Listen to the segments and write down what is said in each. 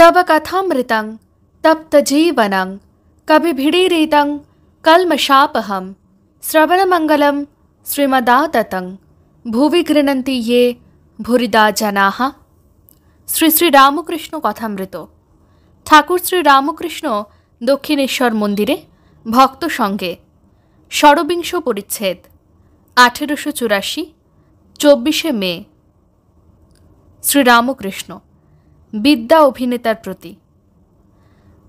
तव कथामृतं तप्तजीवनं कविभिडीरितं कल्मषापहं श्रवणमंगलं श्रीमदाततं भुवि गृह्णन्ति ये भूरिदा जनाः। শ্রী শ্রী রামকৃষ্ণ কথামৃত। ঠাকুর শ্রী রামকৃষ্ণ দক্ষিণেশ্বর মন্দিরে ভক্ত সঙ্গে ষড়বিংশ পরিচ্ছেদ 1884 24শে মে। শ্রী রামকৃষ্ণ বিদ্যা অভিনেতার প্রতি।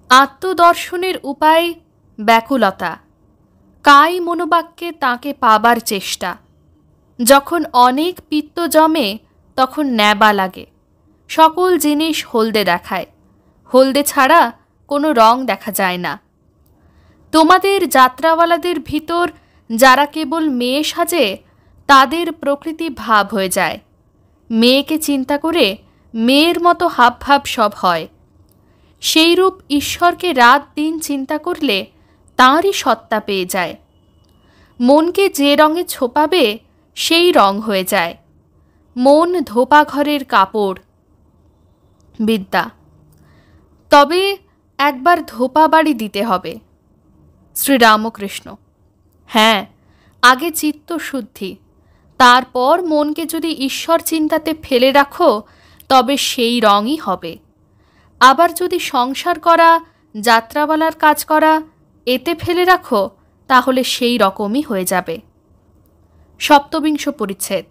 আত্মদর্শনের উপায় ব্যাকুলতা, কাই মনোবাক্যে তাকে পাবার চেষ্টা। যখন অনেক পিত্ত জমে তখন ন্যাবা লাগে, সকল জিনিস হলদে দেখায়, হলদে ছাড়া কোনো রং দেখা যায় না। তোমাদের যাত্রাওয়ালাদের ভিতর যারা কেবল মেয়ে সাজে তাদের প্রকৃতি ভাব হয়ে যায়। মেয়েকে চিন্তা করে মেয়ের মতো হাবভাব সব হয়। সেইরূপ ঈশ্বরকে রাত দিন চিন্তা করলে তাঁরই সত্তা পেয়ে যায়। মনকে যে রঙে ছোপাবে সেই রং হয়ে যায়। মন ধোপা ঘরের কাপড়। বিদ্যা তবে একবার ধোপা বাড়ি দিতে হবে। শ্রীরামকৃষ্ণ হ্যাঁ, আগে চিত্ত শুদ্ধি, তারপর মনকে যদি ঈশ্বর চিন্তাতে ফেলে রাখো তবে সেই রঙই হবে। আবার যদি সংসার করা, যাত্রাওয়ালার কাজ করা এতে ফেলে রাখো তাহলে সেই রকমই হয়ে যাবে। সপ্তবিংশ পরিচ্ছেদ।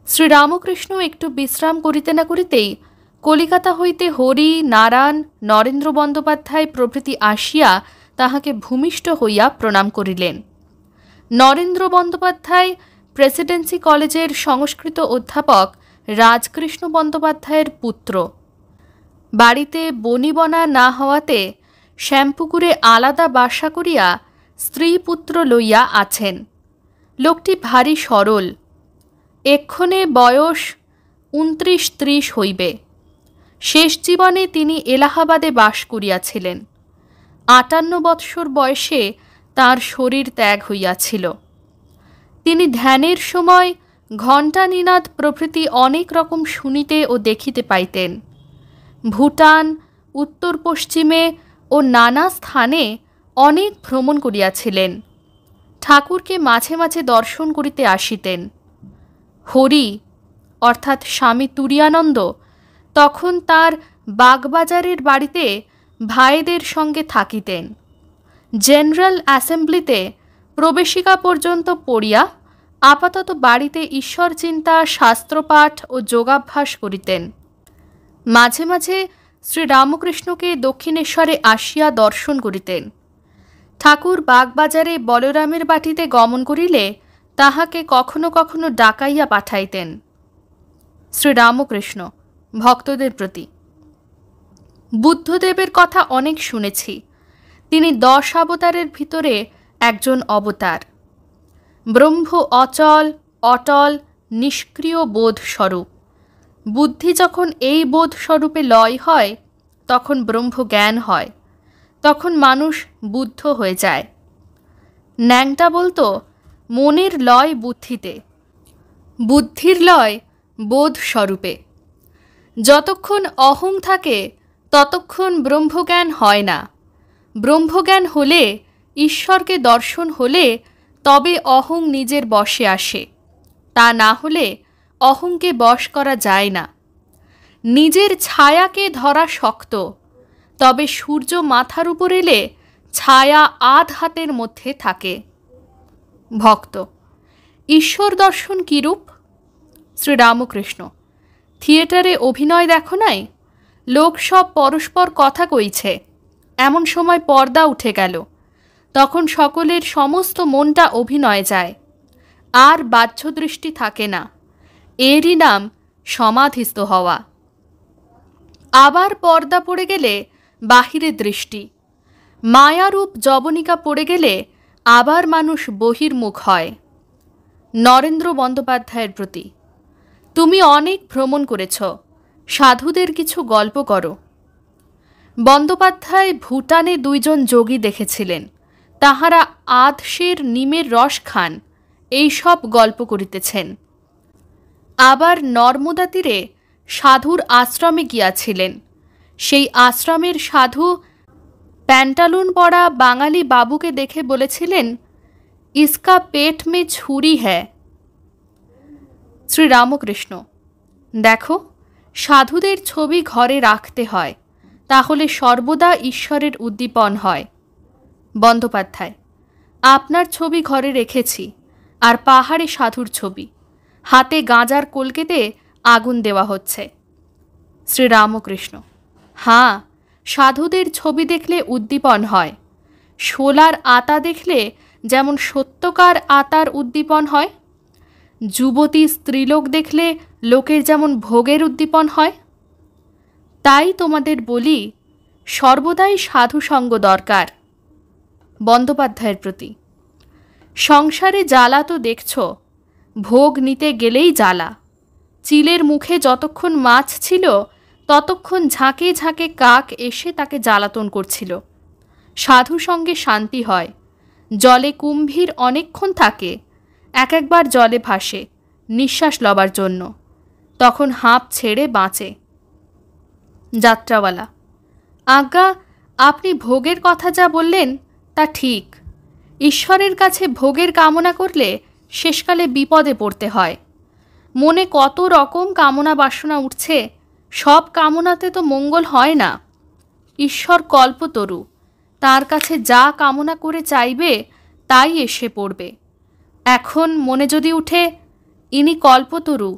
শ্রীরামকৃষ্ণ একটু বিশ্রাম করিতে না করিতেই কলিকাতা হইতে হরি, নারায়ণ, নরেন্দ্র বন্দ্যোপাধ্যায় প্রভৃতি আসিয়া তাহাকে ভূমিষ্ঠ হইয়া প্রণাম করিলেন। নরেন্দ্র বন্দ্যোপাধ্যায় প্রেসিডেন্সি কলেজের সংস্কৃত অধ্যাপক রাজকৃষ্ণ বন্দ্যোপাধ্যায়ের পুত্র। বাড়িতে বনিবনা না হওয়াতে শ্যামপুকুরে আলাদা বাসা করিয়া স্ত্রী পুত্র লইয়া আছেন। লোকটি ভারী সরল। এক্ষণে বয়স 29-30 হইবে। শেষ জীবনে তিনি এলাহাবাদে বাস করিয়াছিলেন। 58 বৎসর বয়সে তাঁর শরীর ত্যাগ হইয়াছিল। তিনি ধ্যানের সময় ঘণ্টা নিনাদ প্রভৃতি অনেক রকম শুনিতে ও দেখিতে পাইতেন। ভুটান, উত্তর পশ্চিমে ও নানা স্থানে অনেক ভ্রমণ করিয়াছিলেন। ঠাকুরকে মাঝে মাঝে দর্শন করিতে আসিতেন। হরি অর্থাৎ স্বামী তুরীয়ানন্দ তখন তার বাগবাজারের বাড়িতে ভাইদের সঙ্গে থাকিতেন। জেনারেল অ্যাসেম্বলিতে প্রবেশিকা পর্যন্ত পড়িয়া আপাতত বাড়িতে ঈশ্বর চিন্তা, শাস্ত্রপাঠ ও যোগাভ্যাস করিতেন। মাঝে মাঝে শ্রীরামকৃষ্ণকে দক্ষিণেশ্বরে আসিয়া দর্শন করিতেন। ঠাকুর বাগবাজারে বলরামের বাটিতে গমন করিলে তাহাকে কখনো কখনো ডাকাইয়া পাঠাইতেন। শ্রীরামকৃষ্ণ ভক্তদের প্রতি। বুদ্ধদেবের কথা অনেক শুনেছি। তিনি 10 অবতারের ভিতরে একজন অবতার। ব্রহ্ম অচল, অটল, নিষ্ক্রিয় বোধ স্বরূপ। বুদ্ধি যখন এই বোধ স্বরূপে লয় হয় তখন ব্রহ্ম জ্ঞান হয়, তখন মানুষ বুদ্ধ হয়ে যায়। ন্যাংটা বলতো মনের লয় বুদ্ধিতে, বুদ্ধির লয় বোধ স্বরূপে। যতক্ষণ অহং থাকে ততক্ষণ ব্রহ্মজ্ঞান হয় না। ব্রহ্মজ্ঞান হলে, ঈশ্বরকে দর্শন হলে তবে অহং নিজের বশে আসে। তা না হলে অহংকে বশ করা যায় না। নিজের ছায়াকে ধরা শক্ত, তবে সূর্য মাথার উপর এলে ছায়া আধ হাতের মধ্যে থাকে। ভক্ত ঈশ্বর দর্শন কিরূপ? শ্রীরামকৃষ্ণ থিয়েটারে অভিনয় দেখো নাই? লোক সব পরস্পর কথা কইছে, এমন সময় পর্দা উঠে গেল, তখন সকলের সমস্ত মনটা অভিনয়ে যায়, আর বাহ্য দৃষ্টি থাকে না। এরই নাম সমাধিস্থ হওয়া। আবার পর্দা পড়ে গেলে বাহিরে দৃষ্টি। মায়ারূপ জবনিকা পড়ে গেলে আবার মানুষ বহির্মুখ হয়। নরেন্দ্র বন্দ্যোপাধ্যায়ের প্রতি। তুমি অনেক ভ্রমণ করেছ, সাধুদের কিছু গল্প করো। বন্দ্যোপাধ্যায় ভুটানে 2 জন যোগী দেখেছিলেন, তাহারা আধশের নিমের রস খান, এই সব গল্প করিতেছেন। আবার নর্মদা তীরে সাধুর আশ্রমে গিয়াছিলেন। সেই আশ্রমের সাধু প্যান্টালুন পরা বাঙালি বাবুকে দেখে বলেছিলেন, ইসকা পেট মে ছুরি হ্যায়। শ্রীরামকৃষ্ণ: দেখো, সাধুদের ছবি ঘরে রাখতে হয়, তাহলে সর্বদা ঈশ্বরের উদ্দীপন হয়। বন্দ্যোপাধ্যায়: আপনার ছবি ঘরে রেখেছি, আর পাহাড়ে সাধুর ছবি, হাতে গাঁজার কলকেতে আগুন দেওয়া হচ্ছে। শ্রীরামকৃষ্ণ: হাঁ, সাধুদের ছবি দেখলে উদ্দীপন হয়। শোলার আতা দেখলে যেমন সত্যকার আতার উদ্দীপন হয়, যুবতী স্ত্রীলোক দেখলে লোকের যেমন ভোগের উদ্দীপন হয়। তাই তোমাদের বলি, সর্বদাই সাধুসঙ্গ দরকার। বন্দ্যোপাধ্যায়ের প্রতি: সংসারে জ্বালা তো দেখছ, ভোগ নিতে গেলেই জ্বালা। চিলের মুখে যতক্ষণ মাছ ছিল, ততক্ষণ ঝাঁকে ঝাঁকে কাক এসে তাকে জ্বালাতন করছিল। সাধু সঙ্গে শান্তি হয়। জলে কুম্ভীর অনেকক্ষণ থাকে, এক একবার জলে ভাসে নিঃশ্বাস লবার জন্য, তখন হাঁপ ছেড়ে বাঁচে। যাত্রাওয়ালা: আজ্ঞা, আপনি ভোগের কথা যা বললেন তা ঠিক। ঈশ্বরের কাছে ভোগের কামনা করলে শেষকালে বিপদে পড়তে হয়। মনে কত রকম কামনা বাসনা উঠছে, সব কামনাতে তো মঙ্গল হয় না। ঈশ্বর কল্পতরু, তার কাছে যা কামনা করে চাইবে তাই এসে পড়বে। এখন মনে যদি উঠে, ইনি কল্পতরু,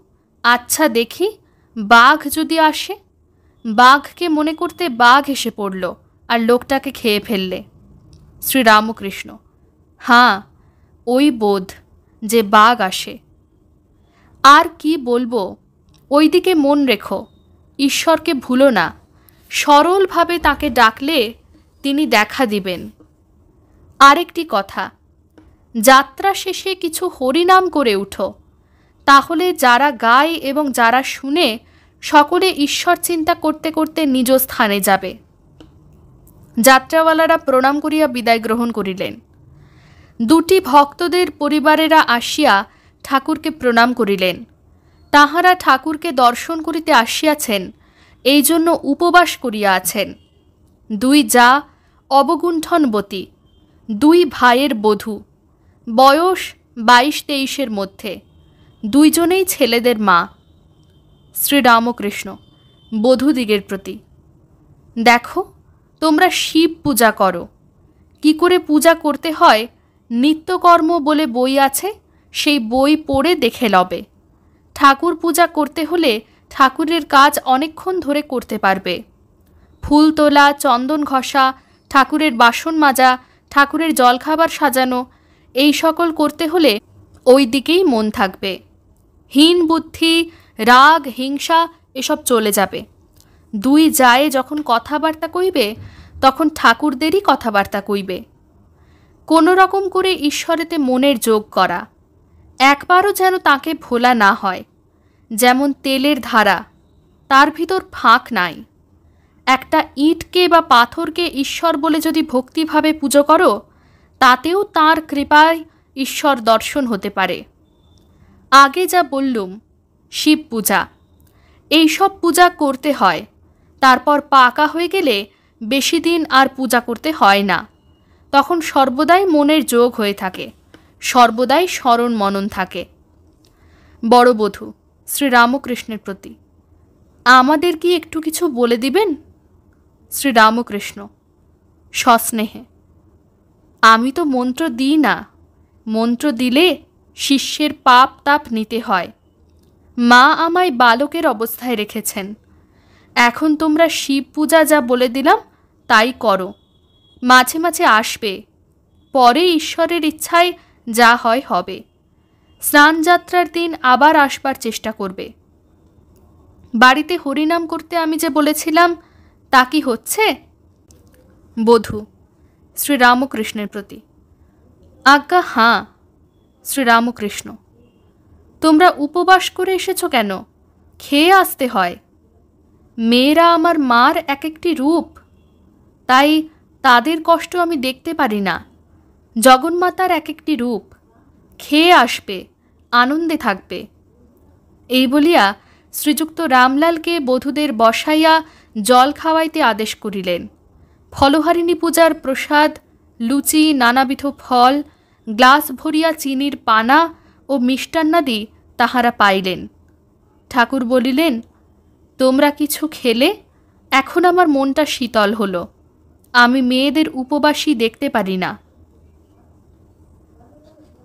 আচ্ছা দেখি বাঘ যদি আসে, বাঘকে মনে করতে বাঘ এসে পড়ল আর লোকটাকে খেয়ে ফেললে। শ্রীরামকৃষ্ণ: হাঁ, ওই বোধ যে বাঘ আসে। আর কি বলবো, ওই দিকে মন রেখো, ঈশ্বরকে ভুলো না। সরলভাবে তাকে ডাকলে তিনি দেখা দিবেন। আরেকটি কথা, যাত্রা শেষে কিছু হরিনাম করে উঠো, তাহলে যারা গায় এবং যারা শুনে সকলে ঈশ্বর চিন্তা করতে করতে নিজ স্থানে যাবে। যাত্রাওয়ালারা প্রণাম করিয়া বিদায় গ্রহণ করিলেন। দুটি ভক্তদের পরিবারেরা আসিয়া ঠাকুরকে প্রণাম করিলেন। তাহারা ঠাকুরকে দর্শন করিতে আসিয়াছেন, এই জন্য উপবাস করিয়া আছেন। দুই যা অবগুণ্ঠনবতী, দুই ভাইয়ের বধূ, বয়স 22-23 মধ্যে, দুইজনেই ছেলেদের মা। শ্রীরামকৃষ্ণ বধূদিগের প্রতি: দেখো, তোমরা শিব পূজা করো, কি করে পূজা করতে হয় নিত্যকর্ম বলে বই আছে, সেই বই পড়ে দেখে লবে। ঠাকুর পূজা করতে হলে ঠাকুরের কাজ অনেকক্ষণ ধরে করতে পারবে। ফুল তোলা, চন্দন ঘষা, ঠাকুরের বাসন মাজা, ঠাকুরের জলখাবার সাজানো, এই সকল করতে হলে ওই দিকেই মন থাকবে। হীন বুদ্ধি, রাগ, হিংসা এসব চলে যাবে। দুই যায় যখন কথাবার্তা কইবে, তখন ঠাকুরদেরই কথাবার্তা কইবে। কোনো রকম করে ঈশ্বরেতে মনের যোগ করা, একবারও যেন তাকে ভোলা না হয়। যেমন তেলের ধারা, তার ভিতর ফাঁক নাই। একটা ইঁটকে বা পাথরকে ঈশ্বর বলে যদি ভক্তিভাবে পুজো করো, তাতেও তাঁর কৃপায় ঈশ্বর দর্শন হতে পারে। আগে যা বললুম, শিব পূজা, এইসব পূজা করতে হয়। তারপর পাকা হয়ে গেলে বেশি দিন আর পূজা করতে হয় না। তখন সর্বদাই মনের যোগ হয়ে থাকে, সর্বদাই স্মরণ মনন থাকে। বড় বধূ শ্রীরামকৃষ্ণের প্রতি: আমাদের কি একটু কিছু বলে দিবেন? শ্রীরামকৃষ্ণ সস্নেহে: আমি তো মন্ত্র দিই না। মন্ত্র দিলে শিষ্যের পাপ তাপ নিতে হয়। মা আমায় বালকের অবস্থায় রেখেছেন। এখন তোমরা শিব পূজা যা বলে দিলাম তাই করো। মাঝে মাঝে আসবে, পরে ঈশ্বরের ইচ্ছায় যা হয় হবে। স্নানযাত্রার দিন আবার আসবার চেষ্টা করবে। বাড়িতে হরিনাম করতে আমি যে বলেছিলাম, তা কি হচ্ছে? বধূ শ্রীরামকৃষ্ণের প্রতি: আজ্ঞা হাঁ। শ্রীরামকৃষ্ণ: তোমরা উপবাস করে এসেছ কেন? খেয়ে আসতে হয়। মেয়েরা আমার মার এক একটি রূপ, তাই তাদের কষ্ট আমি দেখতে পারি না। জগন্মাতার এক একটি রূপ, খেয়ে আসবে, আনন্দে থাকবে। এই বলিয়া শ্রীযুক্ত রামলালকে বধূদের বসাইয়া জল খাওয়াইতে আদেশ করিলেন। ফলহারিণী পূজার প্রসাদ, লুচি, নানাবিধ ফল, গ্লাস ভরিয়া চিনির পানা ও মিষ্টান্নাদি তাহারা পাইলেন। ঠাকুর বলিলেন, তোমরা কিছু খেলে? এখন আমার মনটা শীতল হল। আমি মেয়েদের উপবাসী দেখতে পারি না।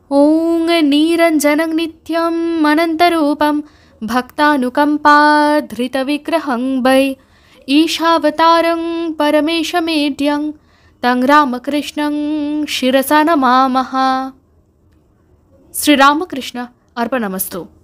ওং নিরঞ্জনং নিত্যম অনন্তরূপম ভক্তানুকম্পাধৃতবিগ্রহং বৈ ঈশাবতারং পরমেশমেঢ্যং তং রামকৃষ্ণং শিরসা নমামঃ। শ্রীরামকৃষ্ণ অর্পণমস্তু।